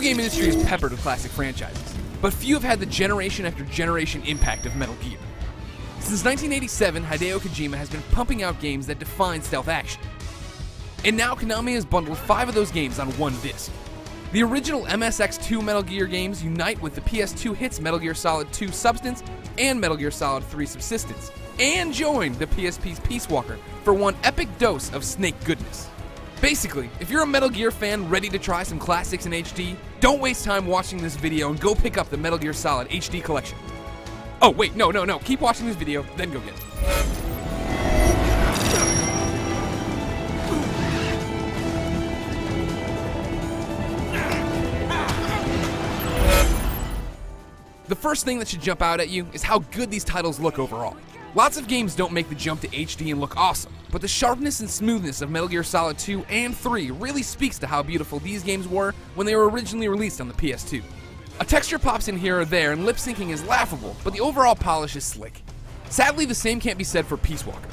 game industry is peppered with classic franchises, but few have had the generation after generation impact of Metal Gear. Since 1987, Hideo Kojima has been pumping out games that define stealth action. And now Konami has bundled 5 of those games on one disc. The original MSX2 Metal Gear games unite with the PS2 hits Metal Gear Solid 2 Substance and Metal Gear Solid 3 Subsistence, and join the PSP's Peace Walker for one epic dose of Snake goodness. Basically, if you're a Metal Gear fan ready to try some classics in HD, don't waste time watching this video and go pick up the Metal Gear Solid HD collection. Oh wait, no, keep watching this video, then go get it. The first thing that should jump out at you is how good these titles look overall. Lots of games don't make the jump to HD and look awesome, but the sharpness and smoothness of Metal Gear Solid 2 and 3 really speaks to how beautiful these games were when they were originally released on the PS2. A texture pops in here or there and lip syncing is laughable, but the overall polish is slick. Sadly, the same can't be said for Peace Walker.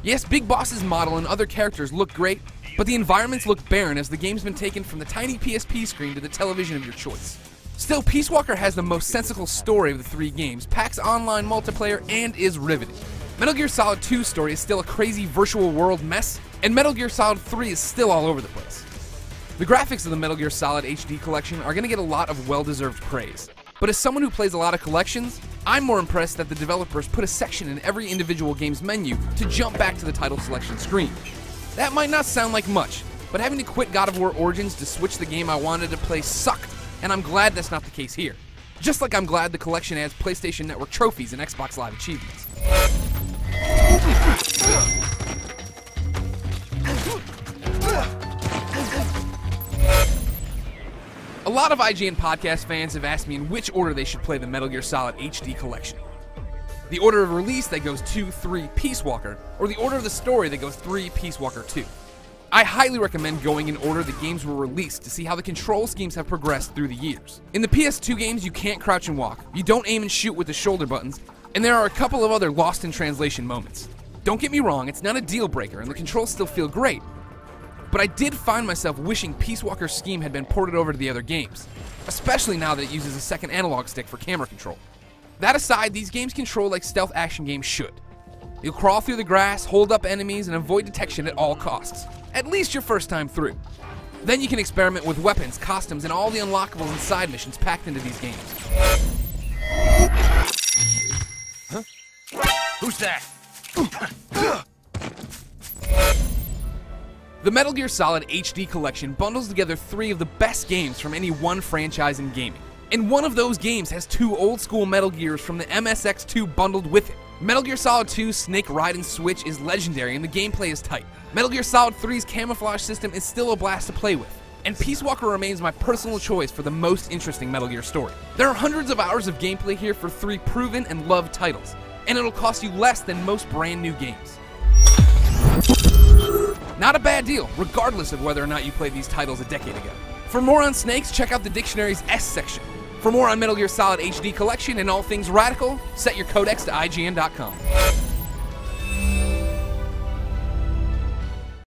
Yes, Big Boss's model and other characters look great, but the environments look barren as the game's been taken from the tiny PSP screen to the television of your choice. Still, Peace Walker has the most sensical story of the 3 games, packs online multiplayer, and is riveting. Metal Gear Solid 2's story is still a crazy virtual world mess, and Metal Gear Solid 3 is still all over the place. The graphics of the Metal Gear Solid HD collection are going to get a lot of well-deserved praise, but as someone who plays a lot of collections, I'm more impressed that the developers put a section in every individual game's menu to jump back to the title selection screen. That might not sound like much, but having to quit God of War Origins to switch the game I wanted to play sucked, and I'm glad that's not the case here. Just like I'm glad the collection adds PlayStation Network trophies and Xbox Live achievements. A lot of IGN podcast fans have asked me in which order they should play the Metal Gear Solid HD collection. The order of release that goes 2, 3, Peace Walker, or the order of the story that goes 3, Peace Walker 2. I highly recommend going in order the games were released to see how the control schemes have progressed through the years. In the PS2 games, you can't crouch and walk, you don't aim and shoot with the shoulder buttons, and there are a couple of other lost in translation moments. Don't get me wrong, it's not a deal breaker, and the controls still feel great, but I did find myself wishing Peace Walker's scheme had been ported over to the other games, especially now that it uses a second analog stick for camera control. That aside, these games control like stealth action games should. You'll crawl through the grass, hold up enemies, and avoid detection at all costs. At least your first time through. Then you can experiment with weapons, costumes, and all the unlockables and side missions packed into these games. Huh? Who's that? The Metal Gear Solid HD collection bundles together 3 of the best games from any one franchise in gaming. And one of those games has 2 old-school Metal Gears from the MSX2 bundled with it. Metal Gear Solid 2's Snake Ride and Switch is legendary and the gameplay is tight. Metal Gear Solid 3's camouflage system is still a blast to play with. And Peace Walker remains my personal choice for the most interesting Metal Gear story. There are hundreds of hours of gameplay here for 3 proven and loved titles, and it'll cost you less than most brand new games. Not a bad deal, regardless of whether or not you played these titles a decade ago. For more on snakes, check out the dictionary's S section. For more on Metal Gear Solid HD collection and all things radical, set your codex to IGN.com.